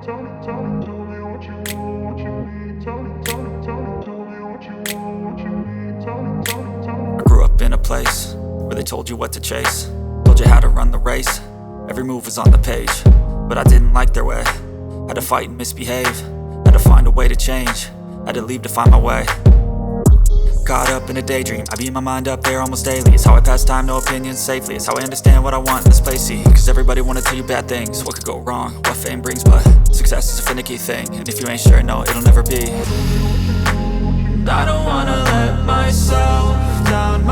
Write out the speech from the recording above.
I grew up in a place where they told you what to chase, told you how to run the race. Every move was on the page, but I didn't like their way. Had to fight and misbehave, had to find a way to change, had to leave to find my way. Caught up in a daydream, I beat my mind up there almost daily. It's how I pass time, no opinions safely. It's how I understand what I want in this place, see. Cause everybody wanna tell you bad things, what could go wrong, what fame brings. But success is a finicky thing, and if you ain't sure, no, it'll never be. I don't wanna let myself down,